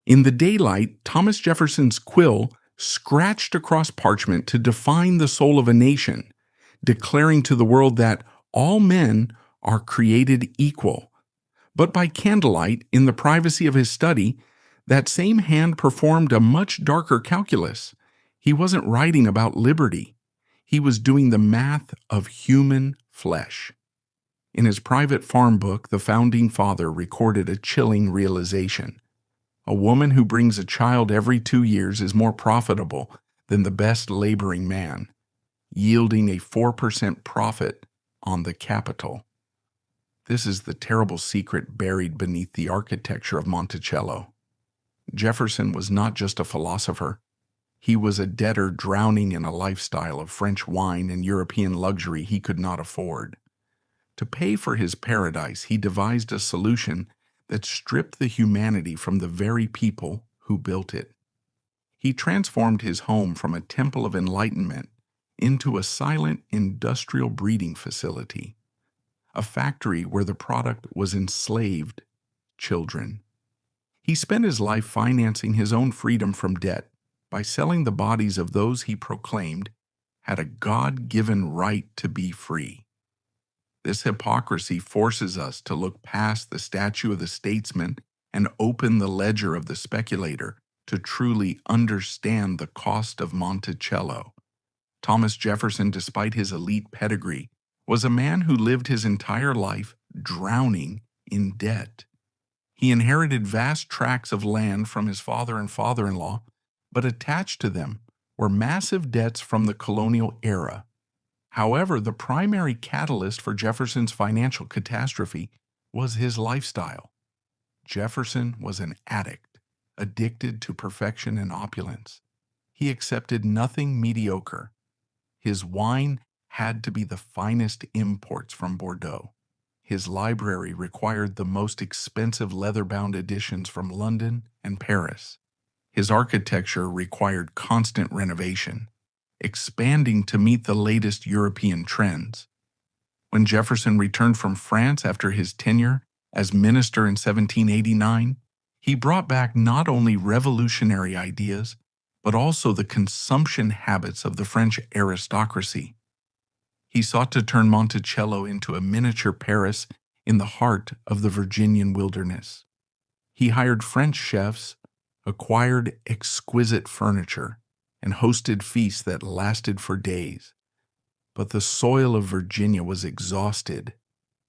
In the daylight, Thomas Jefferson's quill scratched across parchment to define the soul of a nation, declaring to the world that all men are created equal. But by candlelight, in the privacy of his study, that same hand performed a much darker calculus. He wasn't writing about liberty. He was doing the math of human flesh. In his private farm book, the founding father recorded a chilling realization. A woman who brings a child every 2 years is more profitable than the best laboring man, yielding a 4% profit on the capital. This is the terrible secret buried beneath the architecture of Monticello. Jefferson was not just a philosopher. He was a debtor drowning in a lifestyle of French wine and European luxury he could not afford. To pay for his paradise, he devised a solution that stripped the humanity from the very people who built it. He transformed his home from a temple of enlightenment into a silent industrial breeding facility, a factory where the product was enslaved children. He spent his life financing his own freedom from debt by selling the bodies of those he proclaimed had a God-given right to be free. This hypocrisy forces us to look past the statue of the statesman and open the ledger of the speculator to truly understand the cost of Monticello. Thomas Jefferson, despite his elite pedigree, was a man who lived his entire life drowning in debt. He inherited vast tracts of land from his father and father-in-law, but attached to them were massive debts from the colonial era. However, the primary catalyst for Jefferson's financial catastrophe was his lifestyle. Jefferson was an addict, addicted to perfection and opulence. He accepted nothing mediocre. His wine had to be the finest imports from Bordeaux. His library required the most expensive leather-bound editions from London and Paris. His architecture required constant renovation, expanding to meet the latest European trends. When Jefferson returned from France after his tenure as minister in 1789, he brought back not only revolutionary ideas, but also the consumption habits of the French aristocracy. He sought to turn Monticello into a miniature Paris in the heart of the Virginian wilderness. He hired French chefs, acquired exquisite furniture, and hosted feasts that lasted for days. But the soil of Virginia was exhausted.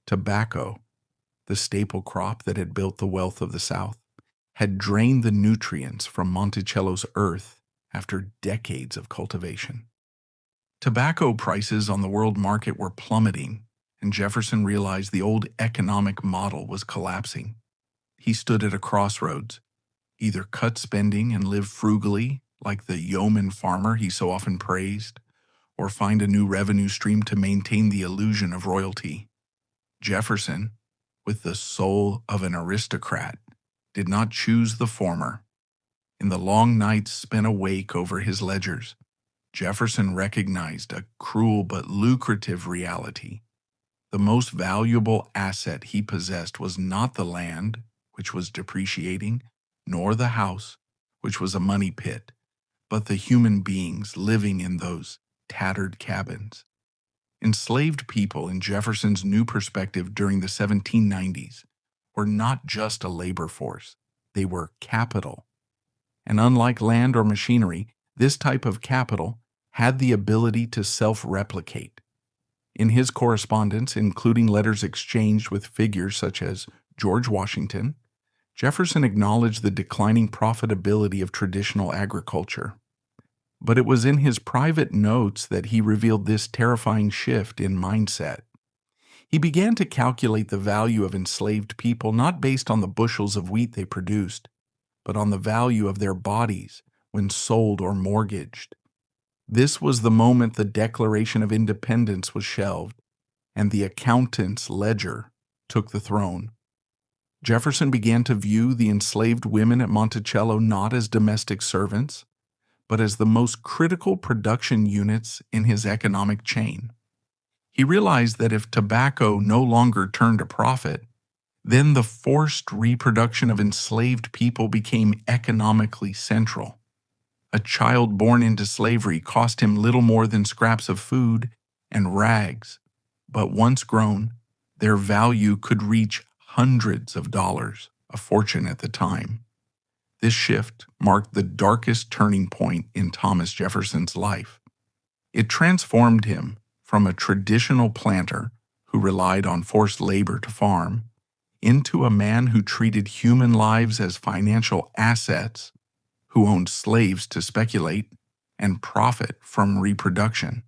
Tobacco, the staple crop that had built the wealth of the South, had drained the nutrients from Monticello's earth after decades of cultivation. Tobacco prices on the world market were plummeting, and Jefferson realized the old economic model was collapsing. He stood at a crossroads: either cut spending and live frugally, like the yeoman farmer he so often praised, or find a new revenue stream to maintain the illusion of royalty. Jefferson, with the soul of an aristocrat, did not choose the former. In the long nights spent awake over his ledgers, Jefferson recognized a cruel but lucrative reality. The most valuable asset he possessed was not the land, which was depreciating, nor the house, which was a money pit, but the human beings living in those tattered cabins. Enslaved people, in Jefferson's new perspective during the 1790s, were not just a labor force, they were capital. And unlike land or machinery, this type of capital had the ability to self-replicate. In his correspondence, including letters exchanged with figures such as George Washington, Jefferson acknowledged the declining profitability of traditional agriculture. But it was in his private notes that he revealed this terrifying shift in mindset. He began to calculate the value of enslaved people not based on the bushels of wheat they produced, but on the value of their bodies when sold or mortgaged. This was the moment the Declaration of Independence was shelved, and the accountant's ledger took the throne. Jefferson began to view the enslaved women at Monticello not as domestic servants, but as the most critical production units in his economic chain. He realized that if tobacco no longer turned a profit, Then the forced reproduction of enslaved people became economically central. A child born into slavery cost him little more than scraps of food and rags, but once grown, their value could reach hundreds of dollars, a fortune at the time. This shift marked the darkest turning point in Thomas Jefferson's life. It transformed him from a traditional planter who relied on forced labor to farm into a man who treated human lives as financial assets, who owned slaves to speculate and profit from reproduction.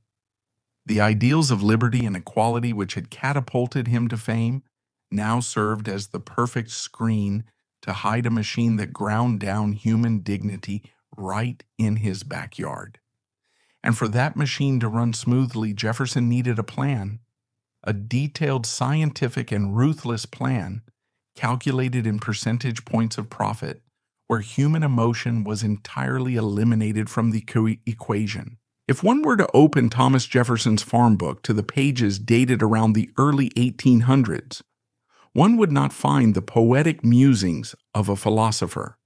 The ideals of liberty and equality which had catapulted him to fame now served as the perfect screen to hide a machine that ground down human dignity right in his backyard. And for that machine to run smoothly, Jefferson needed a plan, a detailed scientific and ruthless plan calculated in percentage points of profit, where human emotion was entirely eliminated from the equation. If one were to open Thomas Jefferson's farm book to the pages dated around the early 1800s, one would not find the poetic musings of a philosopher.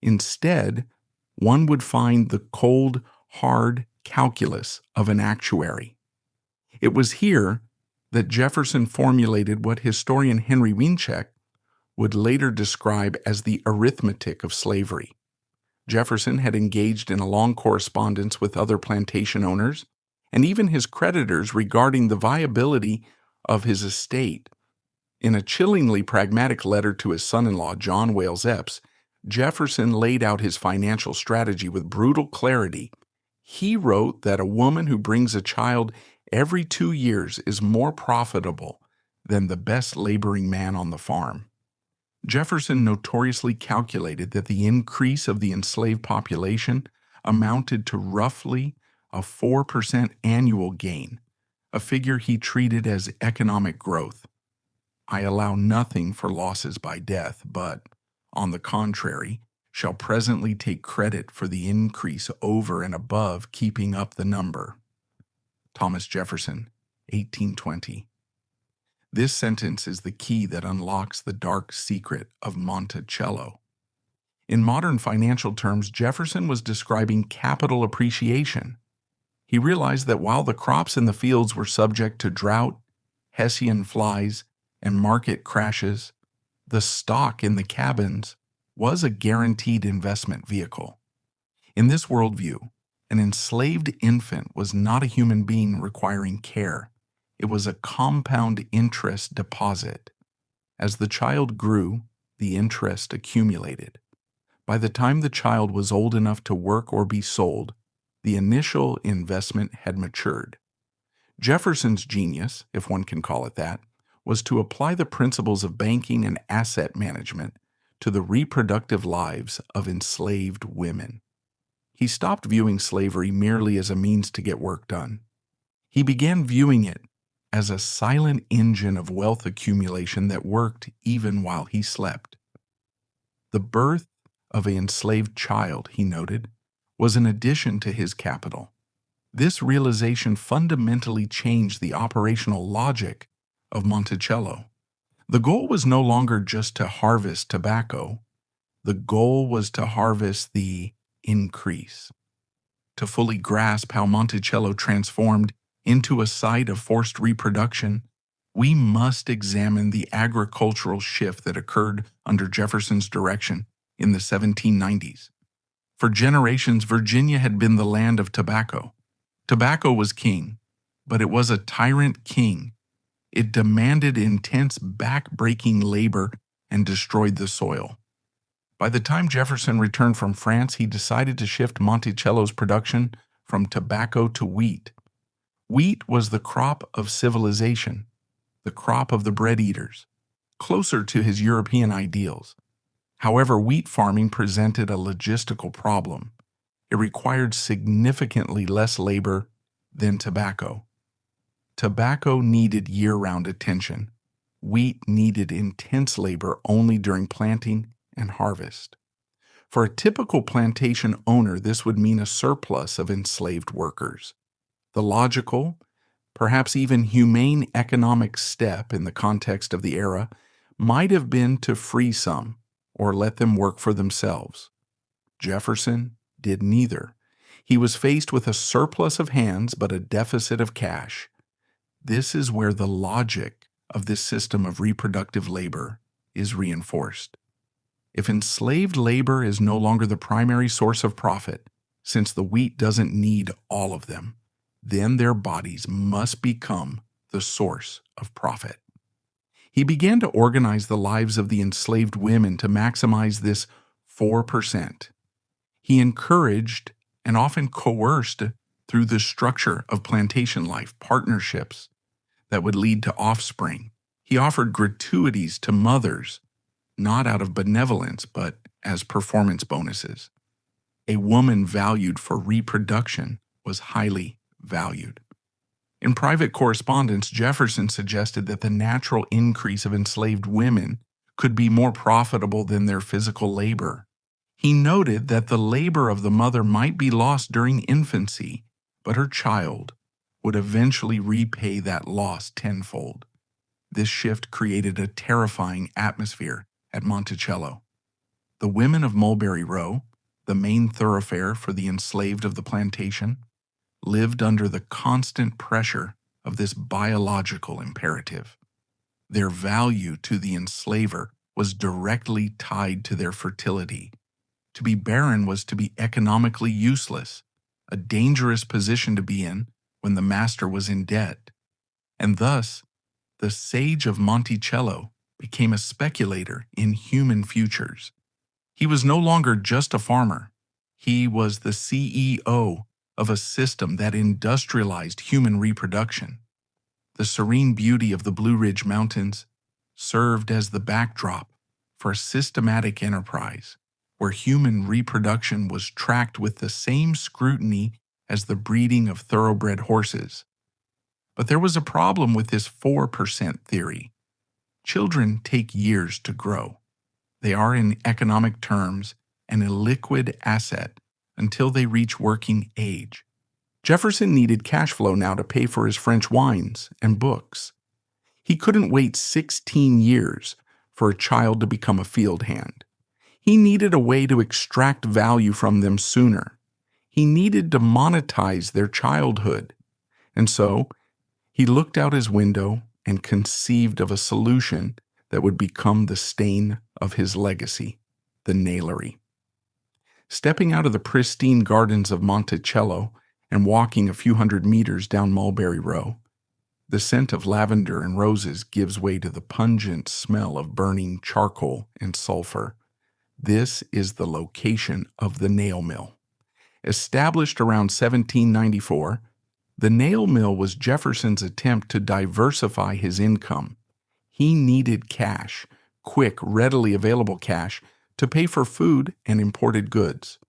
Instead, one would find the cold, hard calculus of an actuary. It was here that Jefferson formulated what historian Henry Winczek would later describe as the arithmetic of slavery. Jefferson had engaged in a long correspondence with other plantation owners and even his creditors regarding the viability of his estate. In a chillingly pragmatic letter to his son-in-law, John Wales Epps, Jefferson laid out his financial strategy with brutal clarity. He wrote that a woman who brings a child every 2 years is more profitable than the best laboring man on the farm. Jefferson notoriously calculated that the increase of the enslaved population amounted to roughly a 4% annual gain, a figure he treated as economic growth. I allow nothing for losses by death, but, on the contrary, shall presently take credit for the increase over and above keeping up the number. Thomas Jefferson, 1820. This sentence is the key that unlocks the dark secret of Monticello. In modern financial terms, Jefferson was describing capital appreciation. He realized that while the crops in the fields were subject to drought, Hessian flies, and market crashes, the stock in the cabins was a guaranteed investment vehicle. In this worldview, an enslaved infant was not a human being requiring care. It was a compound interest deposit. As the child grew, the interest accumulated. By the time the child was old enough to work or be sold, the initial investment had matured. Jefferson's genius, if one can call it that, was to apply the principles of banking and asset management to the reproductive lives of enslaved women. He stopped viewing slavery merely as a means to get work done. He began viewing it as a silent engine of wealth accumulation that worked even while he slept. The birth of an enslaved child, he noted, was an addition to his capital. This realization fundamentally changed the operational logic of Monticello. The goal was no longer just to harvest tobacco. The goal was to harvest the increase. To fully grasp how Monticello transformed into a site of forced reproduction, we must examine the agricultural shift that occurred under Jefferson's direction in the 1790s. For generations, Virginia had been the land of tobacco. Tobacco was king, but it was a tyrant king. It demanded intense back-breaking labor and destroyed the soil. By the time Jefferson returned from France, he decided to shift Monticello's production from tobacco to wheat. Wheat was the crop of civilization, the crop of the bread eaters, closer to his European ideals. However, wheat farming presented a logistical problem. It required significantly less labor than tobacco. Tobacco needed year-round attention. Wheat needed intense labor only during planting and harvest. For a typical plantation owner, this would mean a surplus of enslaved workers. The logical, perhaps even humane economic step in the context of the era, might have been to free some or let them work for themselves. Jefferson did neither. He was faced with a surplus of hands but a deficit of cash. This is where the logic of this system of reproductive labor is reinforced. If enslaved labor is no longer the primary source of profit, since the wheat doesn't need all of them, then their bodies must become the source of profit. He began to organize the lives of the enslaved women to maximize this 4%. He encouraged and often coerced through the structure of plantation life partnerships that would lead to offspring. He offered gratuities to mothers, not out of benevolence, but as performance bonuses. A woman valued for reproduction was highly valued. In private correspondence, Jefferson suggested that the natural increase of enslaved women could be more profitable than their physical labor. He noted that the labor of the mother might be lost during infancy, but her child would eventually repay that loss tenfold. This shift created a terrifying atmosphere at Monticello. The women of Mulberry Row, the main thoroughfare for the enslaved of the plantation, lived under the constant pressure of this biological imperative. Their value to the enslaver was directly tied to their fertility. To be barren was to be economically useless, a dangerous position to be in when the master was in debt. And thus, the sage of Monticello became a speculator in human futures. He was no longer just a farmer. He was the CEO of a system that industrialized human reproduction. The serene beauty of the Blue Ridge Mountains served as the backdrop for a systematic enterprise where human reproduction was tracked with the same scrutiny as the breeding of thoroughbred horses. But there was a problem with this 4% theory. Children take years to grow. They are, in economic terms, an illiquid asset until they reach working age. Jefferson needed cash flow now to pay for his French wines and books. He couldn't wait 16 years for a child to become a field hand. He needed a way to extract value from them sooner. He needed to monetize their childhood. And so, he looked out his window and conceived of a solution that would become the stain of his legacy, the nailery. Stepping out of the pristine gardens of Monticello and walking a few hundred meters down Mulberry Row, the scent of lavender and roses gives way to the pungent smell of burning charcoal and sulfur. This is the location of the nail mill. Established around 1794, the nail mill was Jefferson's attempt to diversify his income. He needed cash, quick, readily available cash, to pay for food and imported goods.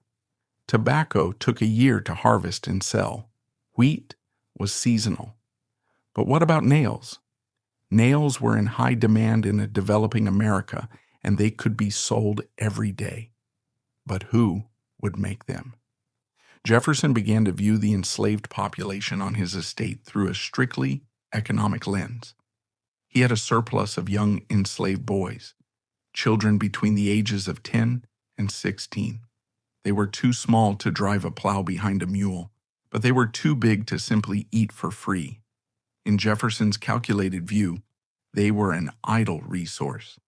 Tobacco took a year to harvest and sell. Wheat was seasonal. But what about nails? Nails were in high demand in a developing America, and they could be sold every day. But who would make them? Jefferson began to view the enslaved population on his estate through a strictly economic lens. He had a surplus of young enslaved boys, children between the ages of 10 and 16. They were too small to drive a plow behind a mule, but they were too big to simply eat for free. In Jefferson's calculated view, they were an idle resource.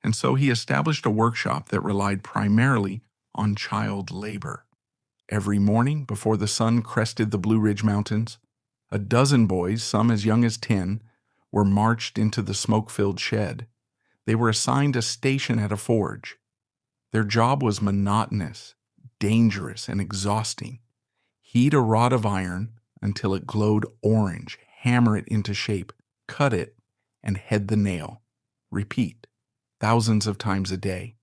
And so he established a workshop that relied primarily on child labor. Every morning, before the sun crested the Blue Ridge Mountains, a dozen boys, some as young as 10, were marched into the smoke-filled shed. They were assigned a station at a forge. Their job was monotonous, dangerous, and exhausting. Heat a rod of iron until it glowed orange, hammer it into shape, cut it, and head the nail. Repeat, thousands of times a day.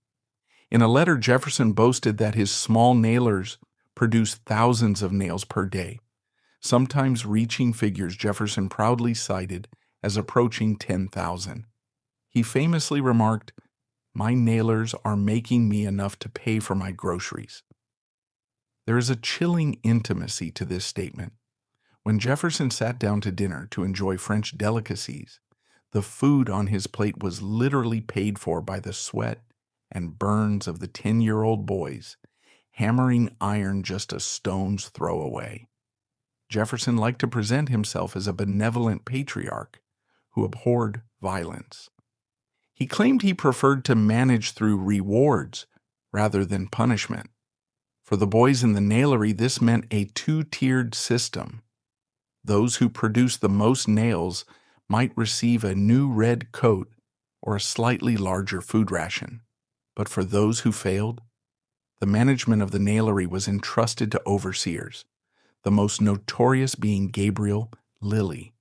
In a letter, Jefferson boasted that his small nailers produced thousands of nails per day, sometimes reaching figures Jefferson proudly cited as approaching 10,000. He famously remarked, "My nailers are making me enough to pay for my groceries." There is a chilling intimacy to this statement. When Jefferson sat down to dinner to enjoy French delicacies, The food on his plate was literally paid for by the sweat and burns of the 10-year-old boys, hammering iron just a stone's throw away. Jefferson liked to present himself as a benevolent patriarch who abhorred violence. He claimed he preferred to manage through rewards rather than punishment. For the boys in the nailery, this meant a two-tiered system. Those who produced the most nails might receive a new red coat or a slightly larger food ration. But for those who failed, the management of the nailery was entrusted to overseers, the most notorious being Gabriel Lilly.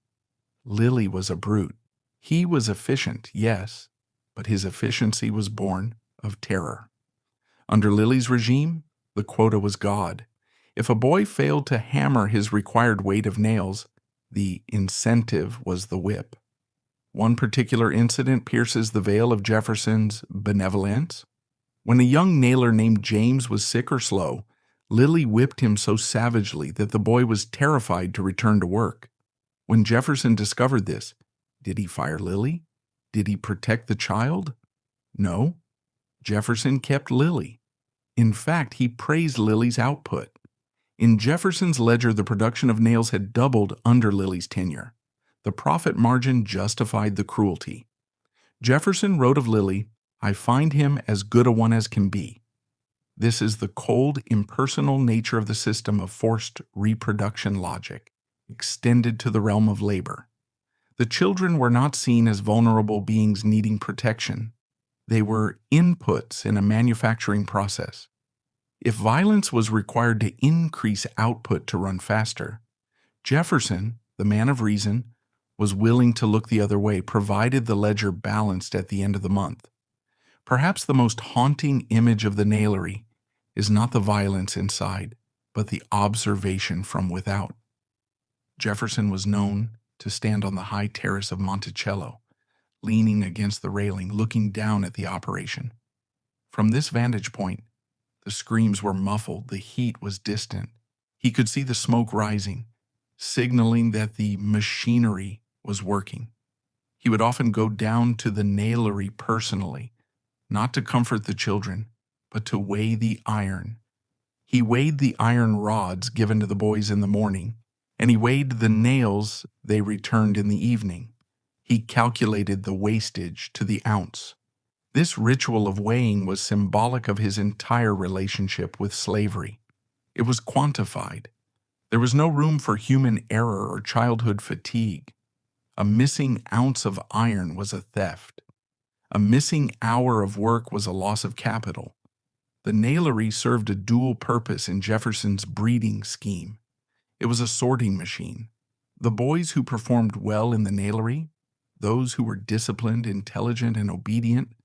Lilly was a brute. He was efficient, yes, but his efficiency was born of terror. Under Lilly's regime, the quota was God. If a boy failed to hammer his required weight of nails, the incentive was the whip. One particular incident pierces the veil of Jefferson's benevolence. When a young nailer named James was sick or slow, Lilly whipped him so savagely that the boy was terrified to return to work. When Jefferson discovered this, did he fire Lilly? Did he protect the child? No. Jefferson kept Lilly. In fact, he praised Lilly's output. In Jefferson's ledger, the production of nails had doubled under Lilly's tenure. The profit margin justified the cruelty. Jefferson wrote of Lilly, "I find him as good a one as can be." This is the cold, impersonal nature of the system of forced reproduction logic, extended to the realm of labor. The children were not seen as vulnerable beings needing protection. They were inputs in a manufacturing process. If violence was required to increase output to run faster, Jefferson, the man of reason, was willing to look the other way, provided the ledger balanced at the end of the month. Perhaps the most haunting image of the nailery is not the violence inside, but the observation from without. Jefferson was known to stand on the high terrace of Monticello, leaning against the railing, looking down at the operation. From this vantage point, the screams were muffled, the heat was distant. He could see the smoke rising, signaling that the machinery was working. He would often go down to the nailery personally, not to comfort the children, but to weigh the iron. He weighed the iron rods given to the boys in the morning, and he weighed the nails they returned in the evening. He calculated the wastage to the ounce. This ritual of weighing was symbolic of his entire relationship with slavery. It was quantified. There was no room for human error or childhood fatigue. A missing ounce of iron was a theft. A missing hour of work was a loss of capital. The nailery served a dual purpose in Jefferson's breeding scheme. It was a sorting machine. The boys who performed well in the nailery, those who were disciplined, intelligent, and obedient,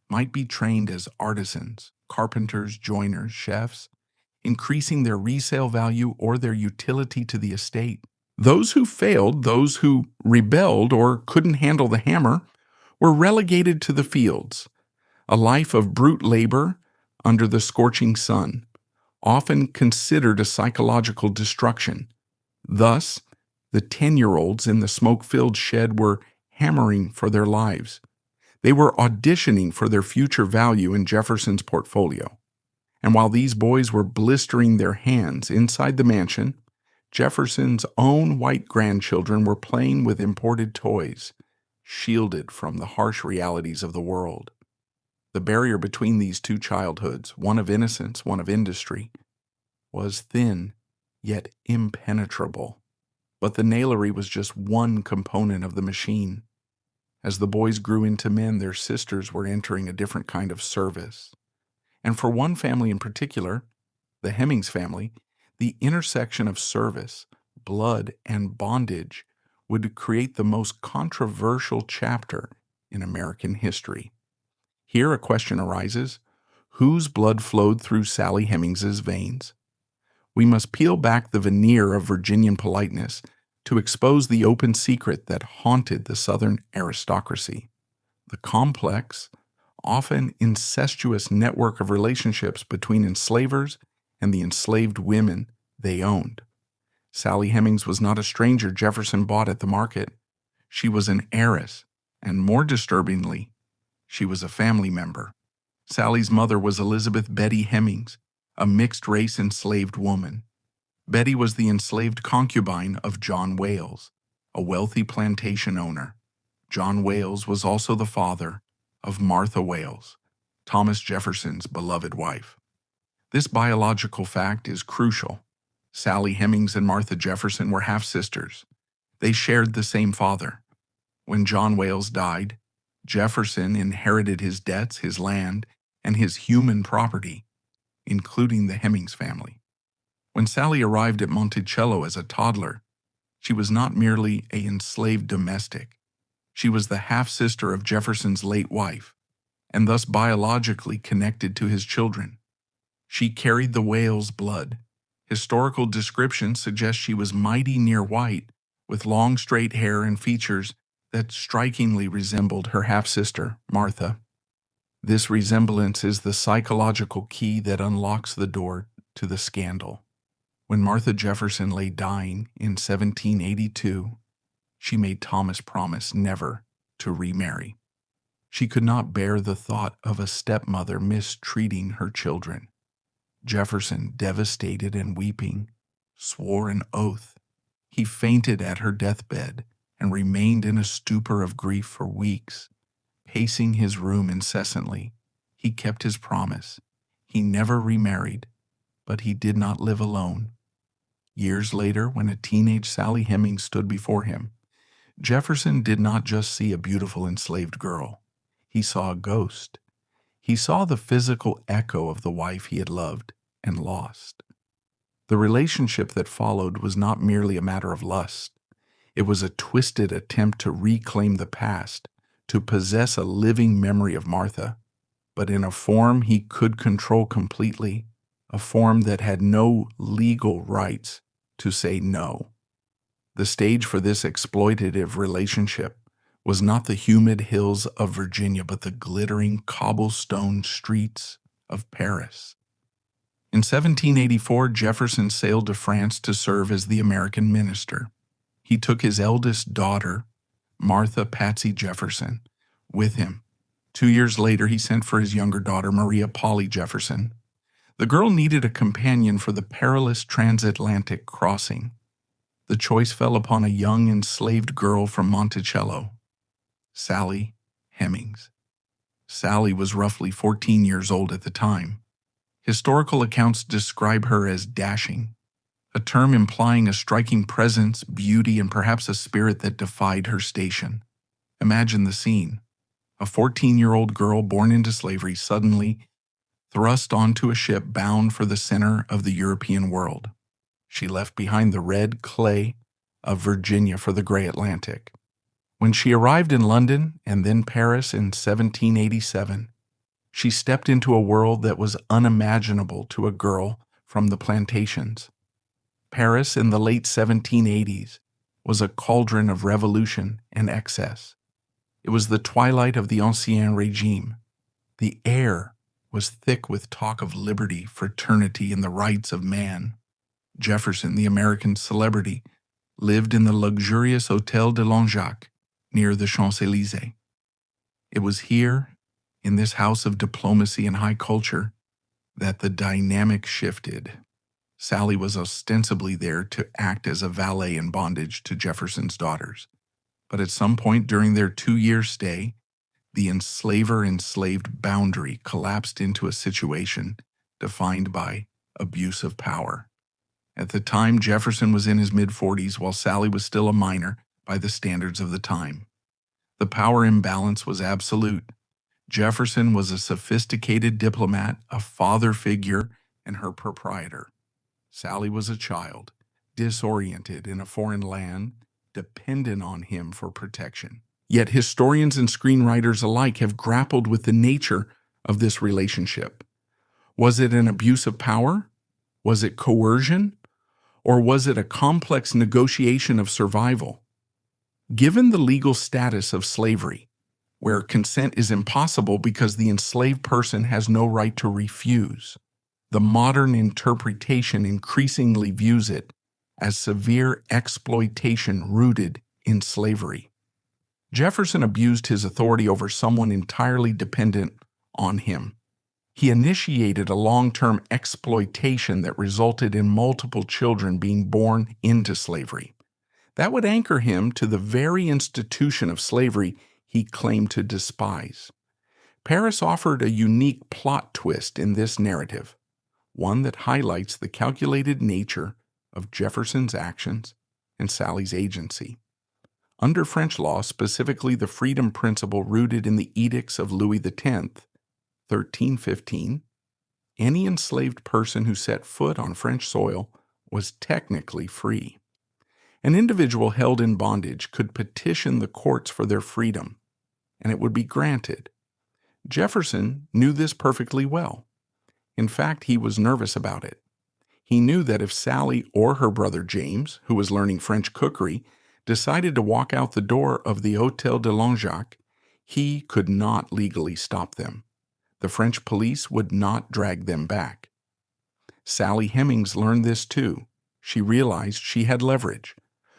might be trained as artisans, carpenters, joiners, chefs, increasing their resale value or their utility to the estate. Those who failed, those who rebelled or couldn't handle the hammer, were relegated to the fields, a life of brute labor under the scorching sun, often considered a psychological destruction. Thus, the 10-year-olds in the smoke-filled shed were hammering for their lives. They were auditioning for their future value in Jefferson's portfolio. And while these boys were blistering their hands inside the mansion, Jefferson's own white grandchildren were playing with imported toys, shielded from the harsh realities of the world. The barrier between these two childhoods, one of innocence, one of industry, was thin yet impenetrable. But the nailery was just one component of the machine. As the boys grew into men, their sisters were entering a different kind of service. And for one family in particular, the Hemings family, the intersection of service, blood, and bondage would create the most controversial chapter in American history. Here a question arises: whose blood flowed through Sally Hemings's veins? We must peel back the veneer of Virginian politeness to expose the open secret that haunted the Southern aristocracy: the complex, often incestuous network of relationships between enslavers and the enslaved women they owned. Sally Hemings was not a stranger Jefferson bought at the market. She was an heiress, And more disturbingly, she was a family member. Sally's mother was Elizabeth Betty Hemmings, a mixed-race enslaved woman. Betty was the enslaved concubine of John Wales, a wealthy plantation owner. John Wales was also the father of Martha Wales, Thomas Jefferson's beloved wife. This biological fact is crucial. Sally Hemings and Martha Jefferson were half-sisters. They shared the same father. When John Wales died, Jefferson inherited his debts, his land, and his human property, including the Hemings family. When Sally arrived at Monticello as a toddler, she was not merely an enslaved domestic. She was the half-sister of Jefferson's late wife, and thus biologically connected to his children. She carried the Wales blood. Historical descriptions suggest she was mighty near white, with long straight hair and features that strikingly resembled her half-sister, Martha. This resemblance is the psychological key that unlocks the door to the scandal. When Martha Jefferson lay dying in 1782, she made Thomas promise never to remarry. She could not bear the thought of a stepmother mistreating her children. Jefferson, devastated and weeping, swore an oath. He fainted at her deathbed and remained in a stupor of grief for weeks, pacing his room incessantly. He kept his promise. He never remarried, but he did not live alone. Years later, when a teenage Sally Hemings stood before him, Jefferson did not just see a beautiful enslaved girl. He saw a ghost. He saw the physical echo of the wife he had loved and lost. The relationship that followed was not merely a matter of lust. It was a twisted attempt to reclaim the past, to possess a living memory of Martha, but in a form he could control completely, a form that had no legal rights to say no. The stage for this exploitative relationship was not the humid hills of Virginia, but the glittering cobblestone streets of Paris. In 1784, Jefferson sailed to France to serve as the American minister. He took his eldest daughter, Martha Patsy Jefferson, with him. 2 years later, he sent for his younger daughter, Maria Polly Jefferson. The girl needed a companion for the perilous transatlantic crossing. The choice fell upon a young enslaved girl from Monticello, Sally Hemings. Sally was roughly 14 years old at the time. Historical accounts describe her as dashing, a term implying a striking presence, beauty, and perhaps a spirit that defied her station. Imagine the scene. A 14-year-old girl born into slavery suddenly thrust onto a ship bound for the center of the European world. She left behind the red clay of Virginia for the gray Atlantic. When she arrived in London and then Paris in 1787, she stepped into a world that was unimaginable to a girl from the plantations. Paris in the late 1780s was a cauldron of revolution and excess. It was the twilight of the Ancien Regime. The air was thick with talk of liberty, fraternity, and the rights of man. Jefferson, the American celebrity, lived in the luxurious Hôtel de Langeac near the Champs-Élysées. It was here, in this house of diplomacy and high culture, that the dynamic shifted. Sally was ostensibly there to act as a valet in bondage to Jefferson's daughters. But at some point during their 2-year stay, the enslaver-enslaved boundary collapsed into a situation defined by abuse of power. At the time, Jefferson was in his mid-40s while Sally was still a minor by the standards of the time. The power imbalance was absolute. Jefferson was a sophisticated diplomat, a father figure, and her proprietor. Sally was a child, disoriented in a foreign land, dependent on him for protection. Yet historians and screenwriters alike have grappled with the nature of this relationship. Was it an abuse of power? Was it coercion? Or was it a complex negotiation of survival? Given the legal status of slavery, where consent is impossible because the enslaved person has no right to refuse, the modern interpretation increasingly views it as severe exploitation rooted in slavery. Jefferson abused his authority over someone entirely dependent on him. He initiated a long-term exploitation that resulted in multiple children being born into slavery. That would anchor him to the very institution of slavery he claimed to despise. Paris offered a unique plot twist in this narrative, one that highlights the calculated nature of Jefferson's actions and Sally's agency. Under French law, specifically the freedom principle rooted in the edicts of Louis X, 1315, any enslaved person who set foot on French soil was technically free. An individual held in bondage could petition the courts for their freedom, and it would be granted. Jefferson knew this perfectly well. In fact, he was nervous about it. He knew that if Sally or her brother James, who was learning French cookery, decided to walk out the door of the Hôtel de Langeac, he could not legally stop them. The French police would not drag them back. Sally Hemings learned this too. She realized she had leverage.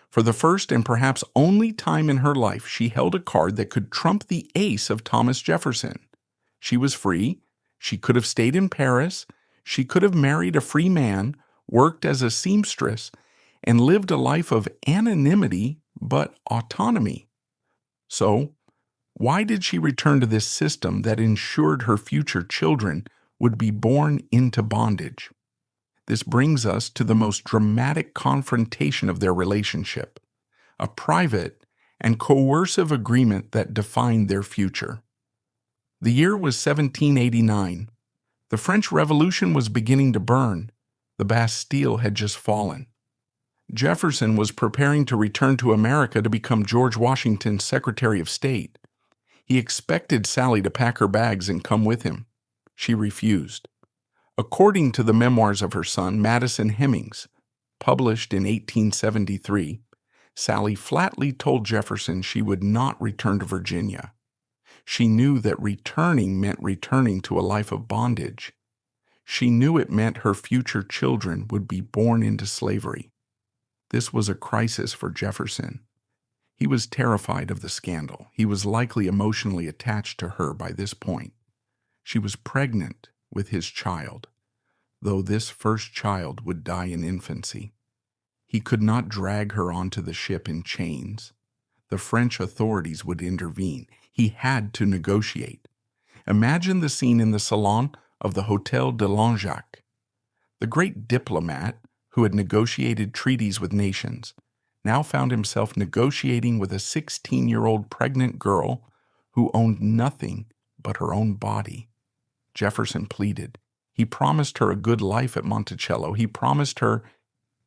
For the first and perhaps only time in her life, she held a card that could trump the ace of Thomas Jefferson. She was free. She could have stayed in Paris. She could have married a free man, worked as a seamstress, and lived a life of anonymity but autonomy. So, why did she return to this system that ensured her future children would be born into bondage? This brings us to the most dramatic confrontation of their relationship, a private and coercive agreement that defined their future. The year was 1789. The French Revolution was beginning to burn. The Bastille had just fallen. Jefferson was preparing to return to America to become George Washington's Secretary of State. He expected Sally to pack her bags and come with him. She refused. According to the memoirs of her son, Madison Hemings, published in 1873, Sally flatly told Jefferson she would not return to Virginia. She knew that returning meant returning to a life of bondage. She knew it meant her future children would be born into slavery. This was a crisis for Jefferson. He was terrified of the scandal. He was likely emotionally attached to her by this point. She was pregnant with his child, though this first child would die in infancy. He could not drag her onto the ship in chains. The French authorities would intervene. He had to negotiate. Imagine the scene in the salon of the Hôtel de Langeac. The great diplomat, who had negotiated treaties with nations, now found himself negotiating with a 16-year-old pregnant girl who owned nothing but her own body. Jefferson pleaded. He promised her a good life at Monticello. He promised her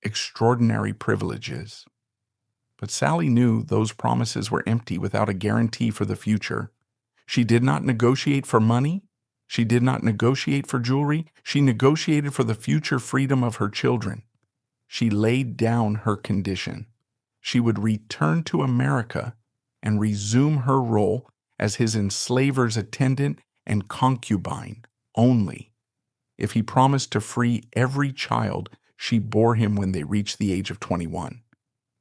extraordinary privileges. But Sally knew those promises were empty without a guarantee for the future. She did not negotiate for money. She did not negotiate for jewelry. She negotiated for the future freedom of her children. She laid down her condition. She would return to America and resume her role as his enslaver's attendant and concubine only if he promised to free every child she bore him when they reached the age of 21.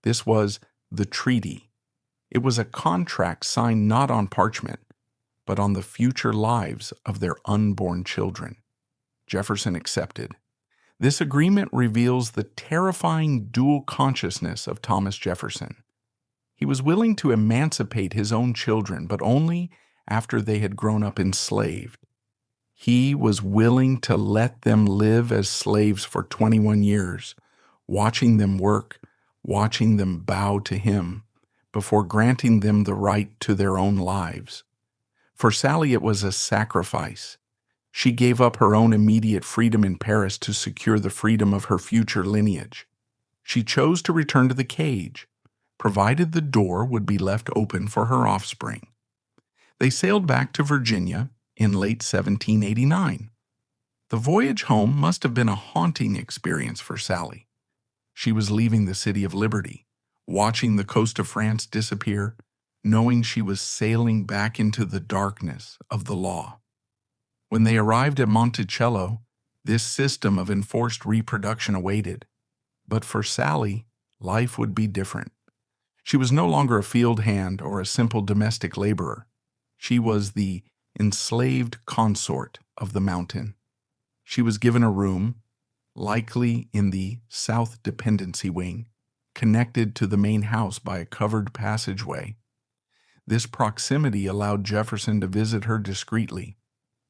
This was the treaty. It was a contract signed not on parchment, but on the future lives of their unborn children. Jefferson accepted. This agreement reveals the terrifying dual consciousness of Thomas Jefferson. He was willing to emancipate his own children, but only after they had grown up enslaved. He was willing to let them live as slaves for 21 years, watching them work, watching them bow to him, before granting them the right to their own lives. For Sally, it was a sacrifice. She gave up her own immediate freedom in Paris to secure the freedom of her future lineage. She chose to return to the cage, provided the door would be left open for her offspring. They sailed back to Virginia in late 1789. The voyage home must have been a haunting experience for Sally. She was leaving the City of Liberty, watching the coast of France disappear, knowing she was sailing back into the darkness of the law. When they arrived at Monticello, this system of enforced reproduction awaited. But for Sally, life would be different. She was no longer a field hand or a simple domestic laborer. She was the enslaved consort of the mountain. She was given a room, likely in the south dependency wing, connected to the main house by a covered passageway. This proximity allowed Jefferson to visit her discreetly.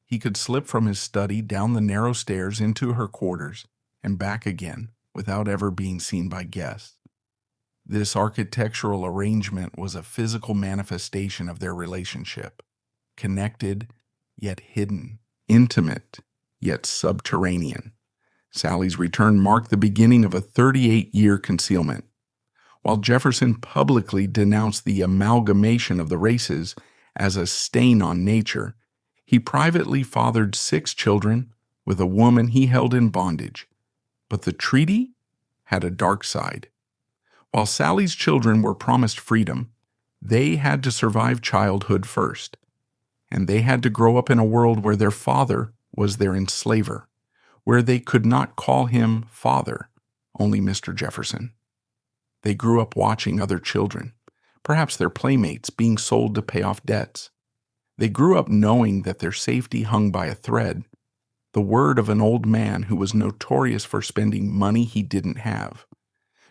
He could slip from his study down the narrow stairs into her quarters and back again without ever being seen by guests. This architectural arrangement was a physical manifestation of their relationship, connected yet hidden, intimate yet subterranean. Sally's return marked the beginning of a 38-year concealment. While Jefferson publicly denounced the amalgamation of the races as a stain on nature, he privately fathered 6 children with a woman he held in bondage. But the treaty had a dark side. While Sally's children were promised freedom, they had to survive childhood first, and they had to grow up in a world where their father was their enslaver, where they could not call him father, only Mr. Jefferson. They grew up watching other children, perhaps their playmates, being sold to pay off debts. They grew up knowing that their safety hung by a thread, the word of an old man who was notorious for spending money he didn't have.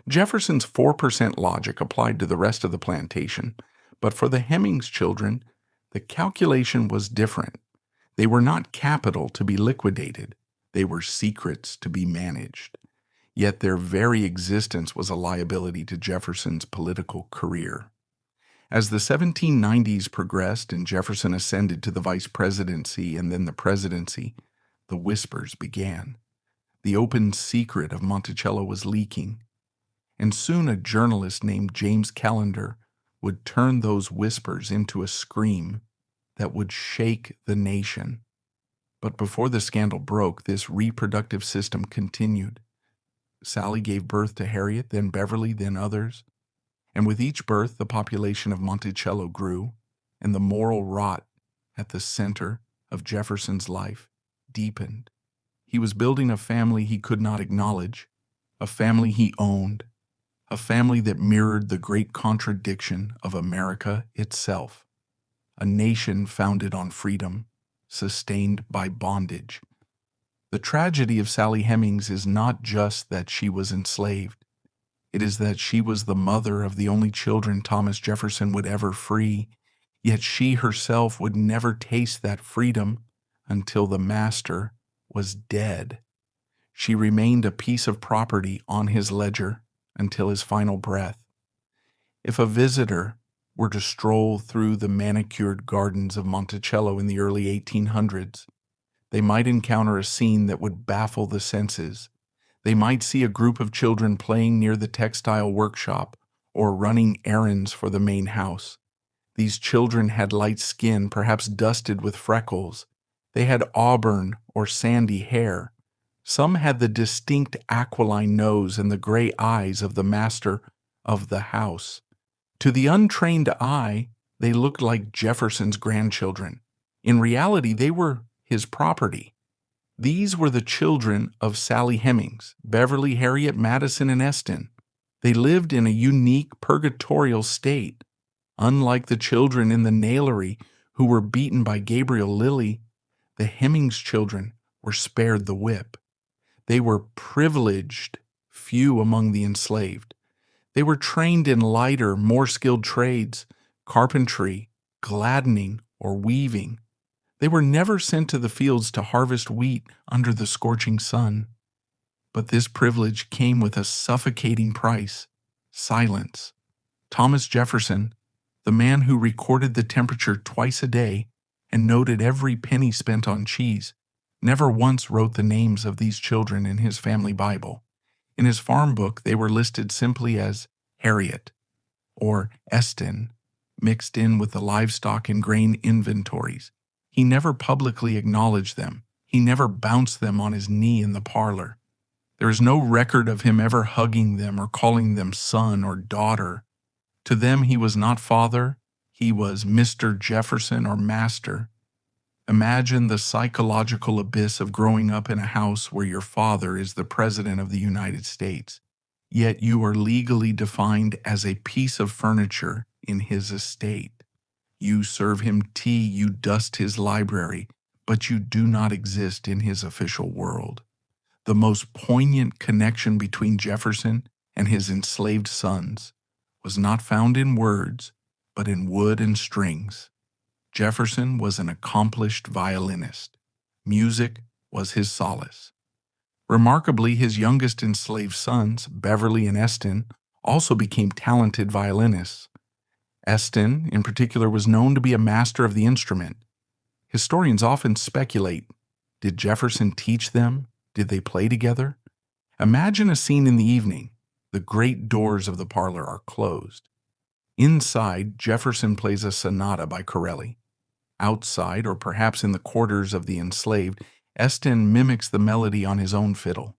Jefferson's 4% logic applied to the rest of the plantation, but for the Hemings children, the calculation was different. They were not capital to be liquidated. They were secrets to be managed. Yet their very existence was a liability to Jefferson's political career. As the 1790s progressed and Jefferson ascended to the vice presidency and then the presidency, the whispers began. The open secret of Monticello was leaking, and soon a journalist named James Callender would turn those whispers into a scream that would shake the nation. But before the scandal broke, this reproductive system continued. Sally gave birth to Harriet, then Beverly, then others. And with each birth, the population of Monticello grew, and the moral rot at the center of Jefferson's life deepened. He was building a family he could not acknowledge, a family he owned, a family that mirrored the great contradiction of America itself, a nation founded on freedom, sustained by bondage. The tragedy of Sally Hemings is not just that she was enslaved. It is that she was the mother of the only children Thomas Jefferson would ever free, yet she herself would never taste that freedom until the master was dead. She remained a piece of property on his ledger until his final breath. If a visitor were to stroll through the manicured gardens of Monticello in the early 1800s, they might encounter a scene that would baffle the senses. They might see a group of children playing near the textile workshop or running errands for the main house. These children had light skin, perhaps dusted with freckles. They had auburn or sandy hair. Some had the distinct aquiline nose and the gray eyes of the master of the house. To the untrained eye, they looked like Jefferson's grandchildren. In reality, they were his property. These were the children of Sally Hemings, Beverly, Harriet, Madison, and Eston. They lived in a unique purgatorial state. Unlike the children in the nailery who were beaten by Gabriel Lilly, the Hemings children were spared the whip. They were privileged, few among the enslaved. They were trained in lighter, more skilled trades, carpentry, gladdening, or weaving. They were never sent to the fields to harvest wheat under the scorching sun. But this privilege came with a suffocating price: silence. Thomas Jefferson, the man who recorded the temperature twice a day and noted every penny spent on cheese, never once wrote the names of these children in his family Bible. In his farm book, they were listed simply as Harriet or Eston, mixed in with the livestock and grain inventories. He never publicly acknowledged them. He never bounced them on his knee in the parlor. There is no record of him ever hugging them or calling them son or daughter. To them, he was not father. He was Mr. Jefferson or master. Imagine the psychological abyss of growing up in a house where your father is the President of the United States. yet you are legally defined as a piece of furniture in his estate. You serve him tea, you dust his library, but you do not exist in his official world. The most poignant connection between Jefferson and his enslaved sons was not found in words, but in wood and strings. Jefferson was an accomplished violinist. Music was his solace. Remarkably, his youngest enslaved sons, Beverly and Eston, also became talented violinists. Eston, in particular, was known to be a master of the instrument. Historians often speculate, did Jefferson teach them? Did they play together? Imagine a scene in the evening. The great doors of the parlor are closed. Inside, Jefferson plays a sonata by Corelli. Outside, or perhaps in the quarters of the enslaved, Eston mimics the melody on his own fiddle.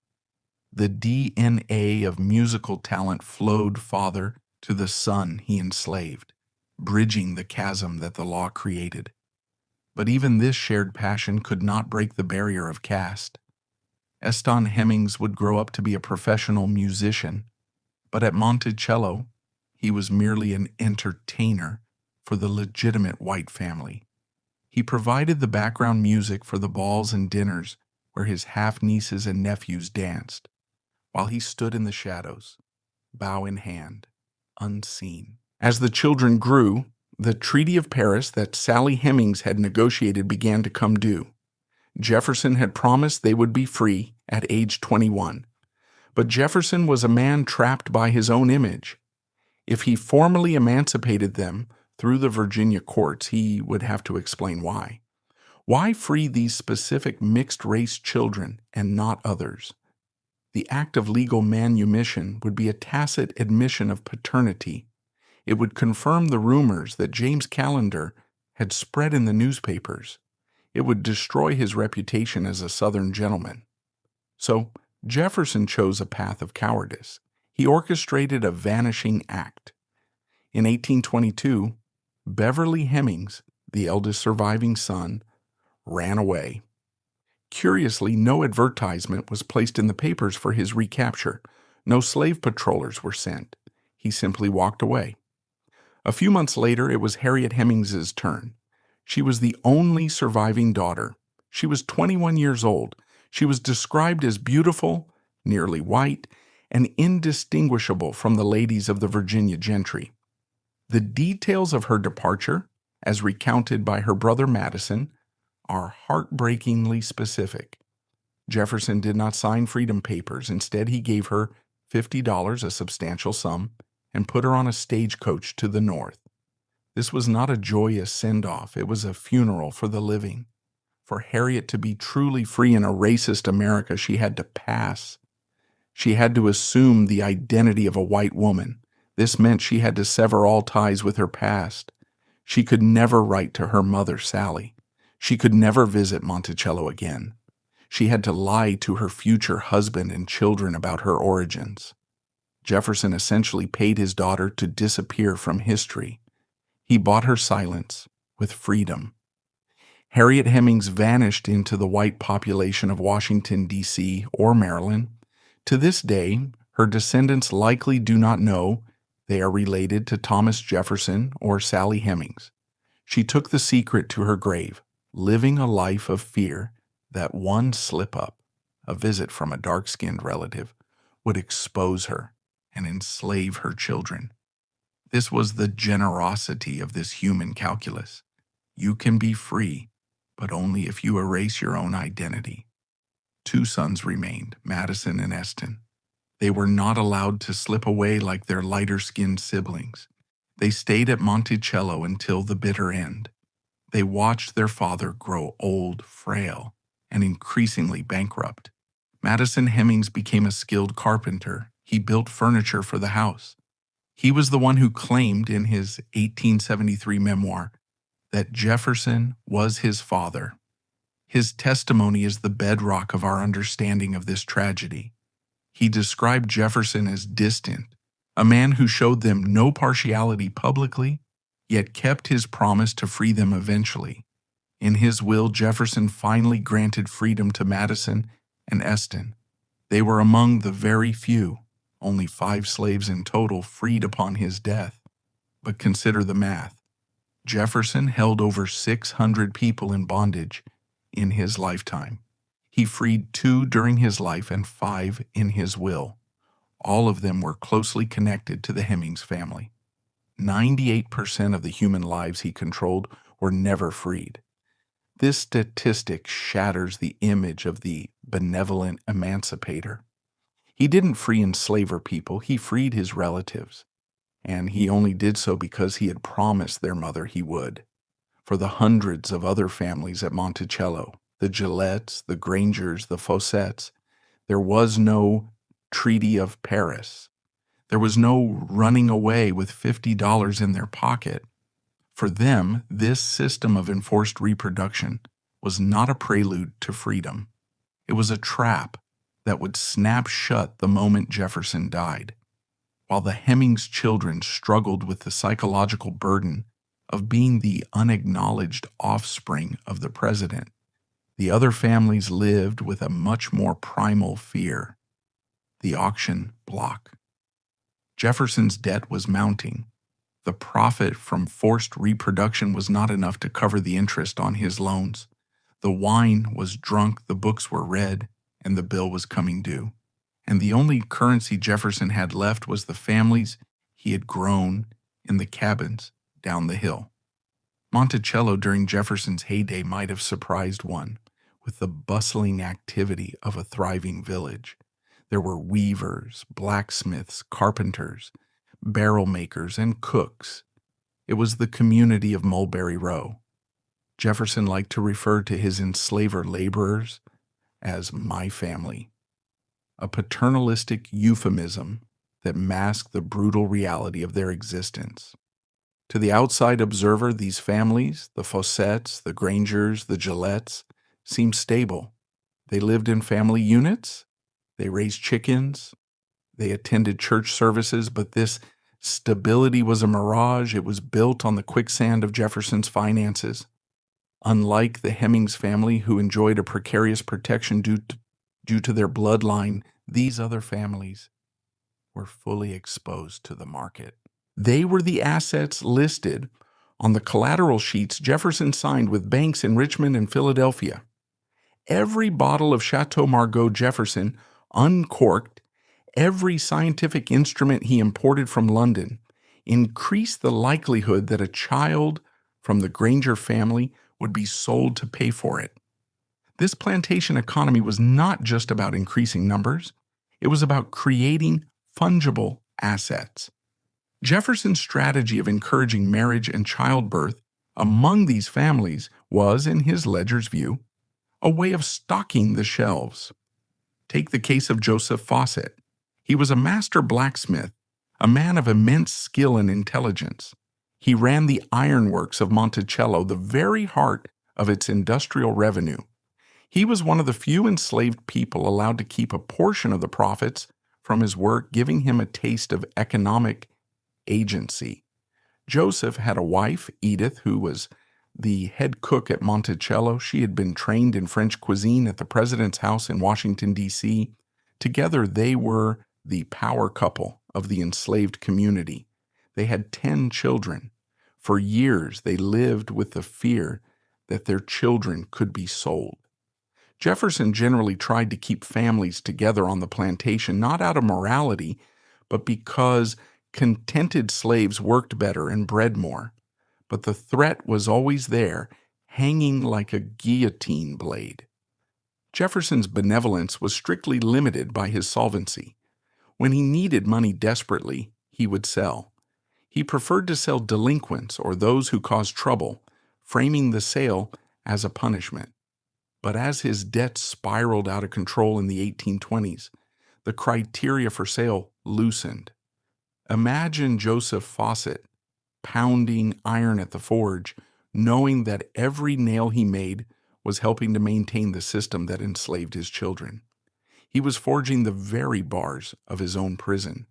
The DNA of musical talent flowed father to the son he enslaved, bridging the chasm that the law created. But even this shared passion could not break the barrier of caste. Eston Hemmings would grow up to be a professional musician, but at Monticello, he was merely an entertainer for the legitimate white family. He provided the background music for the balls and dinners where his half-nieces and nephews danced, while he stood in the shadows, bow in hand, unseen. As the children grew, the Treaty of Paris that Sally Hemings had negotiated began to come due. Jefferson had promised they would be free at age 21. But Jefferson was a man trapped by his own image. If he formally emancipated them through the Virginia courts, he would have to explain why. Why free these specific mixed-race children and not others? The act of legal manumission would be a tacit admission of paternity. It would confirm the rumors that James Callender had spread in the newspapers. It would destroy his reputation as a Southern gentleman. So Jefferson chose a path of cowardice. He orchestrated a vanishing act. In 1822, Beverly Hemings, the eldest surviving son, ran away. Curiously, no advertisement was placed in the papers for his recapture. No slave patrollers were sent. He simply walked away. A few months later, it was Harriet Hemings's turn. She was the only surviving daughter. She was 21 years old. She was described as beautiful, nearly white, and indistinguishable from the ladies of the Virginia gentry. The details of her departure, as recounted by her brother Madison, are heartbreakingly specific. Jefferson did not sign freedom papers. Instead, he gave her $50, a substantial sum, and put her on a stagecoach to the north. This was not a joyous send-off. It was a funeral for the living. For Harriet to be truly free in a racist America, she had to pass. She had to assume the identity of a white woman. This meant she had to sever all ties with her past. She could never write to her mother, Sally. She could never visit Monticello again. She had to lie to her future husband and children about her origins. Jefferson essentially paid his daughter to disappear from history. He bought her silence with freedom. Harriet Hemings vanished into the white population of Washington, D.C. or Maryland. To this day, her descendants likely do not know they are related to Thomas Jefferson or Sally Hemings. She took the secret to her grave, living a life of fear that one slip-up, a visit from a dark-skinned relative, would expose her and enslave her children. This was the generosity of this human calculus. You can be free, but only if you erase your own identity. 2 sons remained, Madison and Eston. They were not allowed to slip away like their lighter-skinned siblings. They stayed at Monticello until the bitter end. They watched their father grow old, frail, and increasingly bankrupt. Madison Hemings became a skilled carpenter. He built furniture for the house. He was the one who claimed in his 1873 memoir that Jefferson was his father. His testimony is the bedrock of our understanding of this tragedy. He described Jefferson as distant, a man who showed them no partiality publicly, yet kept his promise to free them eventually. In his will, Jefferson finally granted freedom to Madison and Eston. They were among the very few Only 5 slaves in total freed upon his death. But consider the math. Jefferson held over 600 people in bondage in his lifetime. He freed 2 during his life and 5 in his will. All of them were closely connected to the Hemmings family. 98% of the human lives he controlled were never freed. This statistic shatters the image of the benevolent emancipator. He didn't free enslaver people, he freed his relatives. And he only did so because he had promised their mother he would. For the hundreds of other families at Monticello, the Gillettes, the Grangers, the Fossettes, there was no Treaty of Paris. There was no running away with $50 in their pocket. For them, this system of enforced reproduction was not a prelude to freedom. It was a trap that would snap shut the moment Jefferson died. While the Hemmings children struggled with the psychological burden of being the unacknowledged offspring of the president, the other families lived with a much more primal fear: the auction block. Jefferson's debt was mounting. The profit from forced reproduction was not enough to cover the interest on his loans. The wine was drunk, the books were read, and the bill was coming due. And the only currency Jefferson had left was the families he had grown in the cabins down the hill. Monticello during Jefferson's heyday might have surprised one with the bustling activity of a thriving village. There were weavers, blacksmiths, carpenters, barrel makers, and cooks. It was the community of Mulberry Row. Jefferson liked to refer to his enslaver laborers as "my family," a paternalistic euphemism that masked the brutal reality of their existence. To the outside observer, these families, the Fossettes, the Grangers, the Gillettes, seemed stable. They lived in family units, they raised chickens, they attended church services, but this stability was a mirage. It was built on the quicksand of Jefferson's finances. Unlike the Hemmings family, who enjoyed a precarious protection due to their bloodline, these other families were fully exposed to the market. They were the assets listed on the collateral sheets Jefferson signed with banks in Richmond and Philadelphia. Every bottle of Chateau Margaux Jefferson uncorked, every scientific instrument he imported from London, increased the likelihood that a child from the Granger family would be sold to pay for it. This plantation economy was not just about increasing numbers, it was about creating fungible assets. Jefferson's strategy of encouraging marriage and childbirth among these families was, in his ledger's view, a way of stocking the shelves. Take the case of Joseph Fawcett. He was a master blacksmith, a man of immense skill and intelligence. He ran the ironworks of Monticello, the very heart of its industrial revenue. He was one of the few enslaved people allowed to keep a portion of the profits from his work, giving him a taste of economic agency. Joseph had a wife, Edith, who was the head cook at Monticello. She had been trained in French cuisine at the president's house in Washington, D.C. Together, they were the power couple of the enslaved community. They had 10 children. For years, they lived with the fear that their children could be sold. Jefferson generally tried to keep families together on the plantation, not out of morality, but because contented slaves worked better and bred more. But the threat was always there, hanging like a guillotine blade. Jefferson's benevolence was strictly limited by his solvency. When he needed money desperately, he would sell. He preferred to sell delinquents or those who caused trouble, framing the sale as a punishment. But as his debts spiraled out of control in the 1820s, the criteria for sale loosened. Imagine Joseph Fawcett pounding iron at the forge, knowing that every nail he made was helping to maintain the system that enslaved his children. He was forging the very bars of his own prison.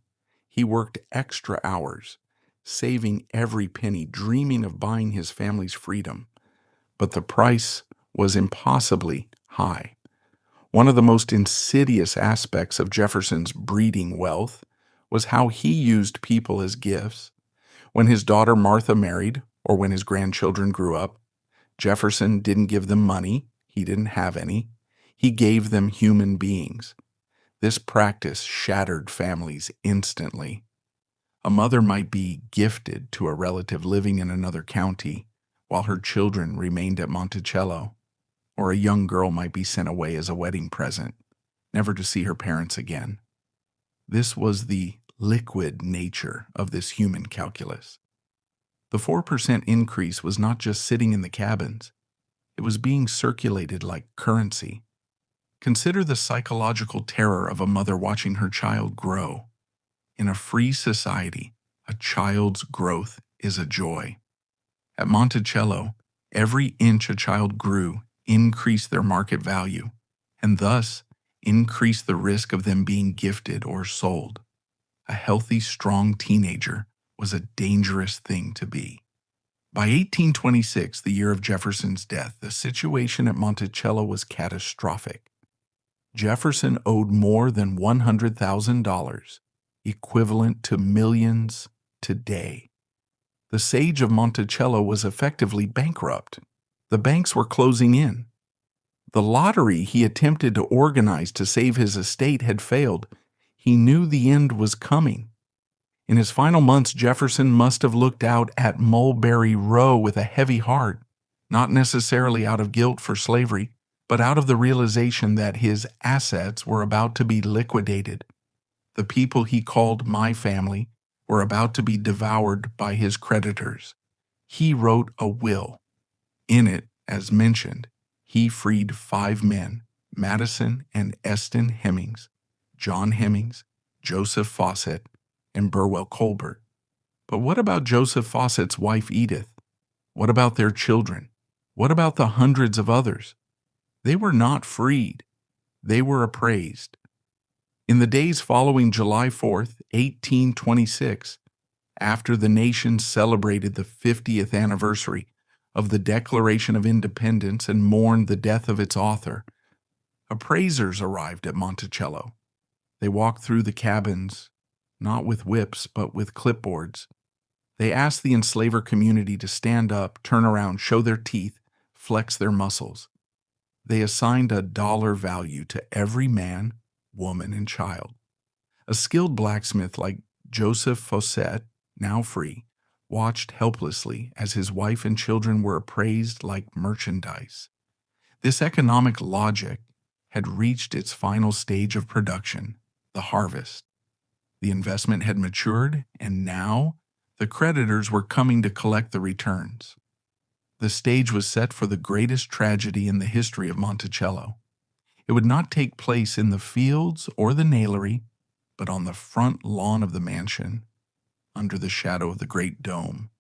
He worked extra hours, saving every penny, dreaming of buying his family's freedom. But the price was impossibly high. One of the most insidious aspects of Jefferson's breeding wealth was how he used people as gifts. When his daughter Martha married, or when his grandchildren grew up, Jefferson didn't give them money. He didn't have any. He gave them human beings. This practice shattered families instantly. A mother might be gifted to a relative living in another county while her children remained at Monticello, or a young girl might be sent away as a wedding present, never to see her parents again. This was the liquid nature of this human calculus. The 4% increase was not just sitting in the cabins. It was being circulated like currency. Consider the psychological terror of a mother watching her child grow. In a free society, a child's growth is a joy. At Monticello, every inch a child grew increased their market value, and thus increased the risk of them being gifted or sold. A healthy, strong teenager was a dangerous thing to be. By 1826, the year of Jefferson's death, the situation at Monticello was catastrophic. Jefferson owed more than $100,000, equivalent to millions today. The sage of Monticello was effectively bankrupt. The banks were closing in. The lottery he attempted to organize to save his estate had failed. He knew the end was coming. In his final months, Jefferson must have looked out at Mulberry Row with a heavy heart, not necessarily out of guilt for slavery, but out of the realization that his assets were about to be liquidated. The people he called my family were about to be devoured by his creditors. He wrote a will. In it, as mentioned, he freed 5 men, Madison and Eston Hemings, John Hemings, Joseph Fawcett, and Burwell Colbert. But what about Joseph Fawcett's wife Edith? What about their children? What about the hundreds of others? They were not freed. They were appraised. In the days following July 4th, 1826, after the nation celebrated the 50th anniversary of the Declaration of Independence and mourned the death of its author, appraisers arrived at Monticello. They walked through the cabins, not with whips, but with clipboards. They asked the enslaver community to stand up, turn around, show their teeth, flex their muscles. They assigned a dollar value to every man, woman, and child. A skilled blacksmith like Joseph Fawcett, now free, watched helplessly as his wife and children were appraised like merchandise. This economic logic had reached its final stage of production, the harvest. The investment had matured, and now the creditors were coming to collect the returns. The stage was set for the greatest tragedy in the history of Monticello. It would not take place in the fields or the nailery, but on the front lawn of the mansion, under the shadow of the Great Dome.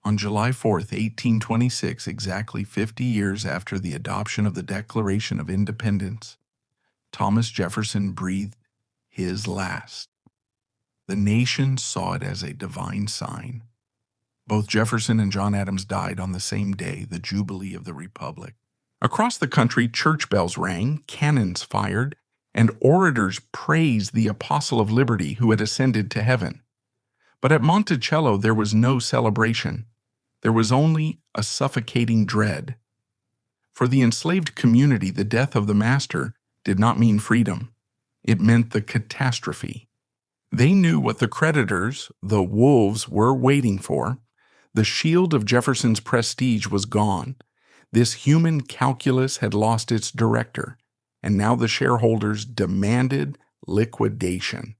On July 4th, 1826, exactly 50 years after the adoption of the Declaration of Independence, Thomas Jefferson breathed his last. The nation saw it as a divine sign. Both Jefferson and John Adams died on the same day, the Jubilee of the Republic. Across the country, church bells rang, cannons fired, and orators praised the Apostle of Liberty who had ascended to heaven. But at Monticello, there was no celebration. There was only a suffocating dread. For the enslaved community, the death of the master did not mean freedom. It meant the catastrophe. They knew what the creditors, the wolves, were waiting for. The shield of Jefferson's prestige was gone. This human calculus had lost its director, and now the shareholders demanded liquidation.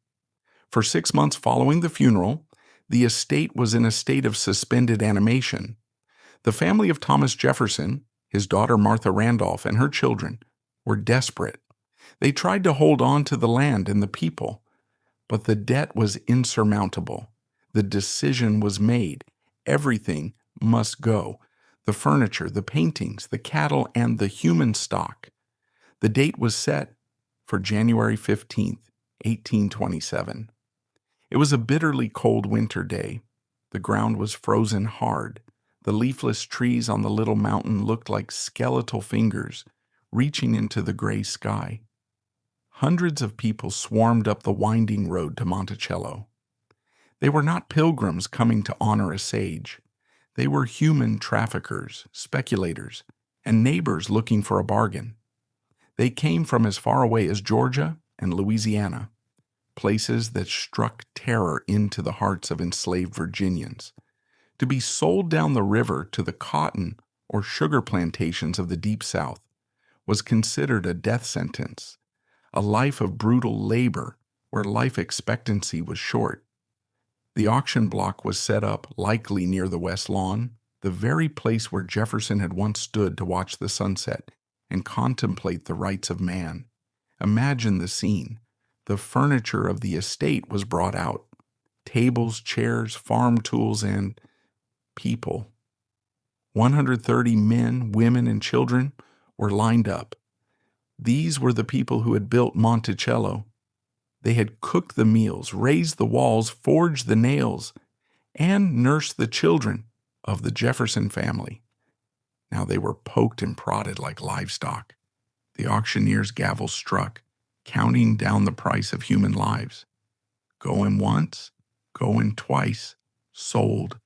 For 6 months following the funeral, the estate was in a state of suspended animation. The family of Thomas Jefferson, his daughter Martha Randolph, and her children were desperate. They tried to hold on to the land and the people, but the debt was insurmountable. The decision was made. Everything must go. The furniture, the paintings, the cattle, and the human stock. The date was set for January 15th, 1827. It was a bitterly cold winter day. The ground was frozen hard. The leafless trees on the little mountain looked like skeletal fingers reaching into the gray sky. Hundreds of people swarmed up the winding road to Monticello. They were not pilgrims coming to honor a sage. They were human traffickers, speculators, and neighbors looking for a bargain. They came from as far away as Georgia and Louisiana, places that struck terror into the hearts of enslaved Virginians. To be sold down the river to the cotton or sugar plantations of the Deep South was considered a death sentence, a life of brutal labor where life expectancy was short. The auction block was set up likely near the West Lawn, the very place where Jefferson had once stood to watch the sunset and contemplate the rights of man. Imagine the scene. The furniture of the estate was brought out. Tables, chairs, farm tools, and people. 130 men, women, and children were lined up. These were the people who had built Monticello. They had cooked the meals, raised the walls, forged the nails, and nursed the children of the Jefferson family. Now they were poked and prodded like livestock. The auctioneer's gavel struck, counting down the price of human lives. Going once, going twice, sold.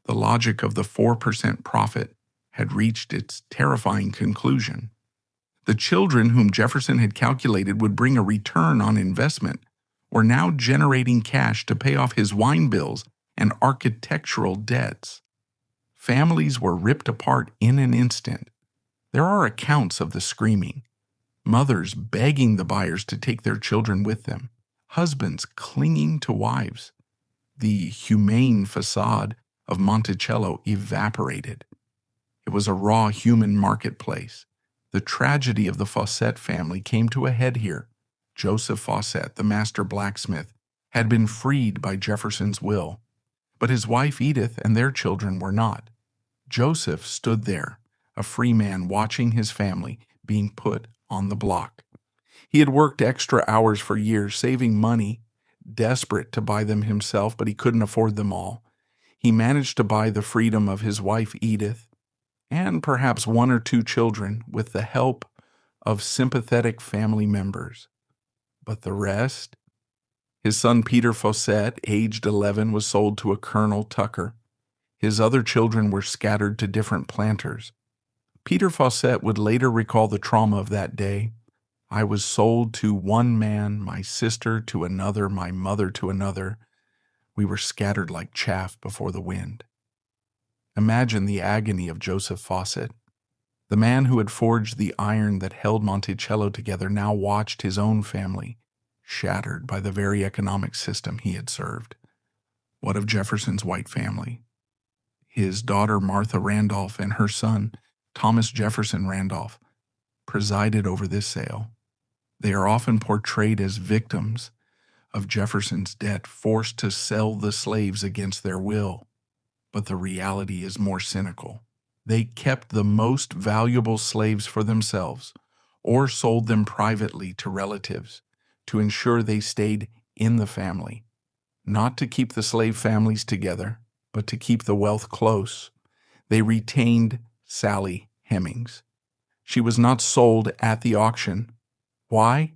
The logic of the 4% profit had reached its terrifying conclusion. The children whom Jefferson had calculated would bring a return on investment were now generating cash to pay off his wine bills and architectural debts. Families were ripped apart in an instant. There are accounts of the screaming, mothers begging the buyers to take their children with them, husbands clinging to wives. The humane facade of Monticello evaporated. It was a raw human marketplace. The tragedy of the Fawcett family came to a head here. Joseph Fawcett, the master blacksmith, had been freed by Jefferson's will, but his wife Edith and their children were not. Joseph stood there, a free man watching his family being put on the block. He had worked extra hours for years, saving money, desperate to buy them himself, but he couldn't afford them all. He managed to buy the freedom of his wife Edith, and perhaps one or two children with the help of sympathetic family members. But the rest? His son Peter Fawcett, aged 11, was sold to a Colonel Tucker. His other children were scattered to different planters. Peter Fawcett would later recall the trauma of that day. I was sold to one man, my sister to another, my mother to another. We were scattered like chaff before the wind. Imagine the agony of Joseph Fawcett. The man who had forged the iron that held Monticello together now watched his own family shattered by the very economic system he had served. What of Jefferson's white family? His daughter Martha Randolph and her son Thomas Jefferson Randolph presided over this sale. They are often portrayed as victims of Jefferson's debt, forced to sell the slaves against their will. But the reality is more cynical. They kept the most valuable slaves for themselves or sold them privately to relatives to ensure they stayed in the family, not to keep the slave families together, but to keep the wealth close. They retained Sally Hemings. She was not sold at the auction. Why?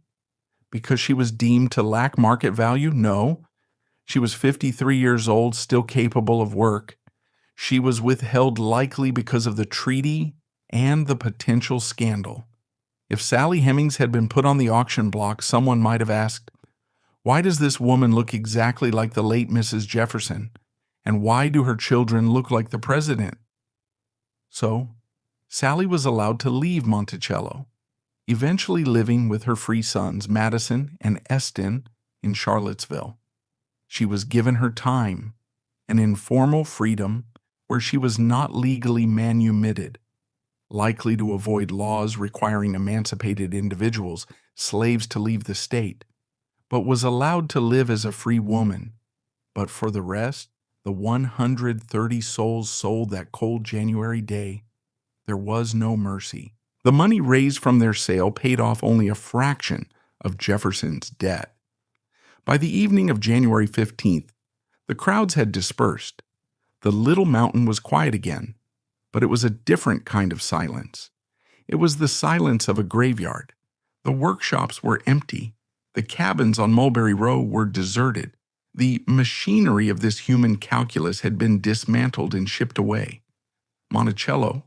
Because she was deemed to lack market value? No. She was 53 years old, still capable of work. She was withheld likely because of the treaty and the potential scandal. If Sally Hemings had been put on the auction block, someone might have asked, why does this woman look exactly like the late Mrs. Jefferson? And why do her children look like the president? So, Sally was allowed to leave Monticello, eventually living with her free sons, Madison and Eston, in Charlottesville. She was given her time, an informal freedom where she was not legally manumitted, likely to avoid laws requiring emancipated individuals, slaves, to leave the state, but was allowed to live as a free woman. But for the rest, the 130 souls sold that cold January day, there was no mercy. The money raised from their sale paid off only a fraction of Jefferson's debt. By the evening of January 15th, the crowds had dispersed. The little mountain was quiet again, but it was a different kind of silence. It was the silence of a graveyard, The workshops were empty. The cabins on Mulberry Row were deserted. The machinery of this human calculus had been dismantled and shipped away. Monticello,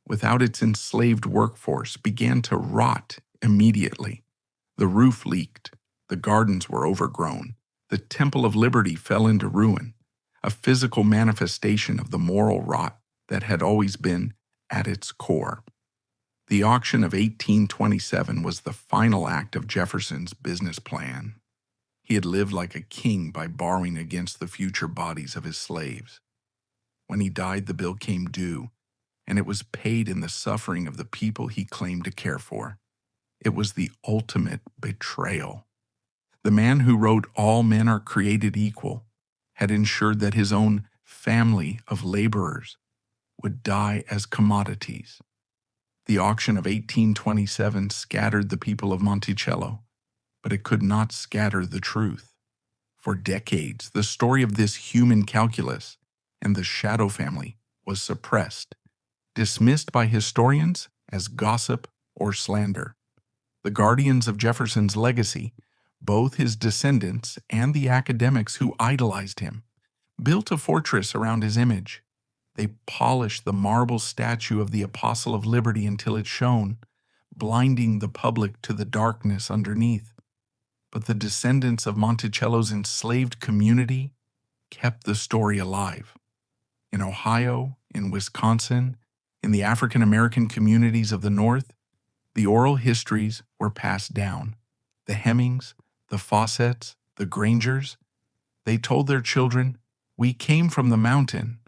without its enslaved workforce, began to rot immediately. The roof leaked. The gardens were overgrown. The Temple of Liberty fell into ruin, a physical manifestation of the moral rot that had always been at its core. The auction of 1827 was the final act of Jefferson's business plan. He had lived like a king by borrowing against the future bodies of his slaves. When he died, the bill came due, and it was paid in the suffering of the people he claimed to care for. It was the ultimate betrayal. The man who wrote "All men are created equal" had ensured that his own family of laborers would die as commodities. The auction of 1827 scattered the people of Monticello, but it could not scatter the truth. For decades, the story of this human calculus and the shadow family was suppressed, dismissed by historians as gossip or slander. The guardians of Jefferson's legacy, both his descendants and the academics who idolized him, built a fortress around his image. They polished the marble statue of the Apostle of Liberty until it shone, blinding the public to the darkness underneath. But the descendants of Monticello's enslaved community kept the story alive. In Ohio, in Wisconsin, in the African American communities of the North, the oral histories were passed down. The Hemmings, the Fawcett's, the Grangers, they told their children, "We came from the mountain.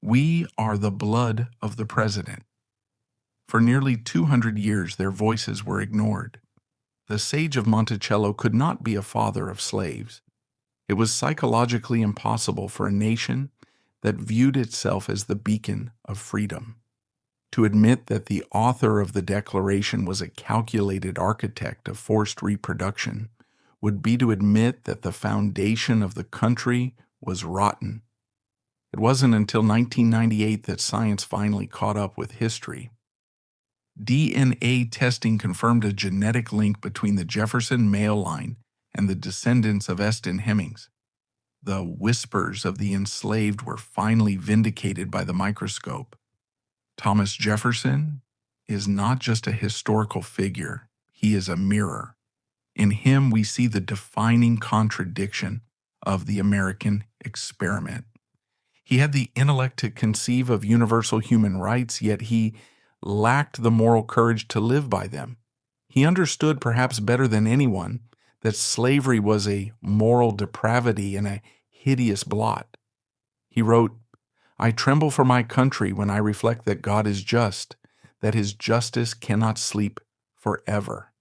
We are the blood of the president." For nearly 200 years, their voices were ignored. The sage of Monticello could not be a father of slaves. It was psychologically impossible for a nation that viewed itself as the beacon of freedom. To admit that the author of the Declaration was a calculated architect of forced reproduction would be to admit that the foundation of the country was rotten. It wasn't until 1998 that science finally caught up with history. DNA testing confirmed a genetic link between the Jefferson male line and the descendants of Eston Hemmings. The whispers of the enslaved were finally vindicated by the microscope. Thomas Jefferson is not just a historical figure, he is a mirror. In him, we see the defining contradiction of the American experiment. He had the intellect to conceive of universal human rights, yet he lacked the moral courage to live by them. He understood, perhaps better than anyone, that slavery was a moral depravity and a hideous blot. He wrote, "I tremble for my country when I reflect that God is just, that his justice cannot sleep forever."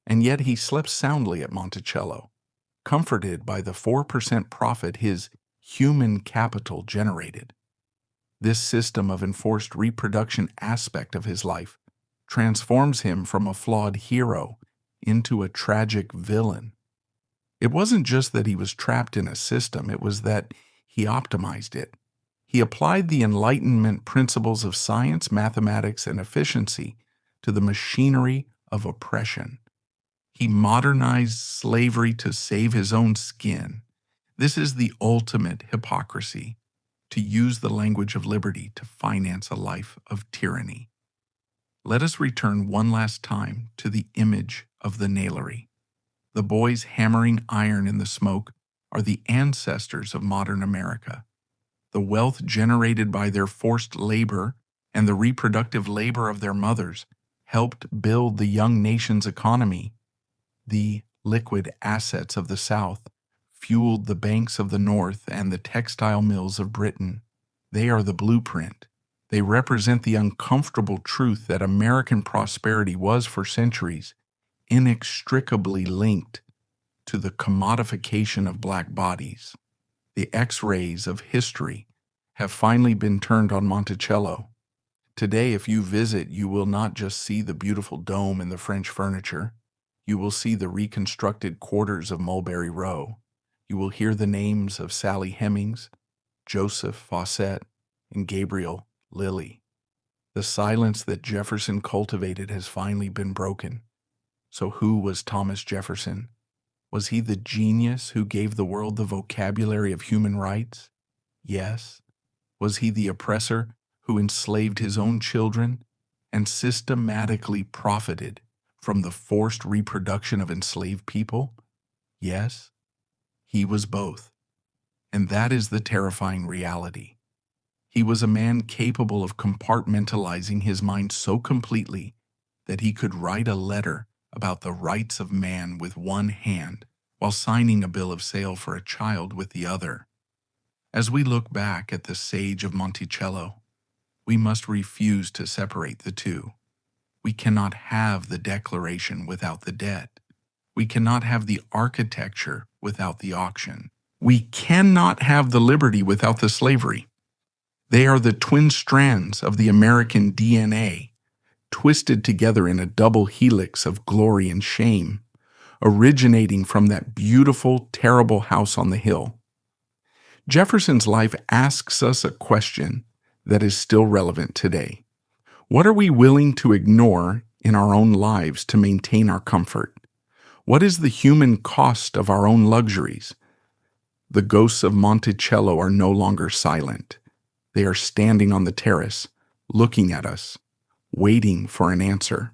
And yet he slept soundly at Monticello, comforted by the 4% profit his human capital generated. This system of enforced reproduction aspect of his life transforms him from a flawed hero into a tragic villain. It wasn't just that he was trapped in a system, it was that he optimized it. He applied the Enlightenment principles of science, mathematics, and efficiency to the machinery of oppression. He modernized slavery to save his own skin. This is the ultimate hypocrisy, to use the language of liberty to finance a life of tyranny. Let us return one last time to the image of the nailery. The boys hammering iron in the smoke are the ancestors of modern America. The wealth generated by their forced labor and the reproductive labor of their mothers helped build the young nation's economy. The liquid assets of the South fueled the banks of the North and the textile mills of Britain. They are the blueprint. They represent the uncomfortable truth that American prosperity was for centuries inextricably linked to the commodification of black bodies. The X-rays of history have finally been turned on Monticello. Today, if you visit, you will not just see the beautiful dome and the French furniture. You will see the reconstructed quarters of Mulberry Row. You will hear the names of Sally Hemings, Joseph Fawcett, and Gabriel Lilly. The silence that Jefferson cultivated has finally been broken. So who was Thomas Jefferson? Was he the genius who gave the world the vocabulary of human rights? Yes. Was he the oppressor who enslaved his own children and systematically profited from the forced reproduction of enslaved people? Yes. He was both. And that is the terrifying reality. He was a man capable of compartmentalizing his mind so completely that he could write a letter about the rights of man with one hand while signing a bill of sale for a child with the other. As we look back at the sage of Monticello, we must refuse to separate the two. We cannot have the Declaration without the debt. We cannot have the architecture without the auction. We cannot have the liberty without the slavery. They are the twin strands of the American DNA, twisted together in a double helix of glory and shame, originating from that beautiful, terrible house on the hill. Jefferson's life asks us a question that is still relevant today. What are we willing to ignore in our own lives to maintain our comfort? What is the human cost of our own luxuries? The ghosts of Monticello are no longer silent. They are standing on the terrace, looking at us, waiting for an answer.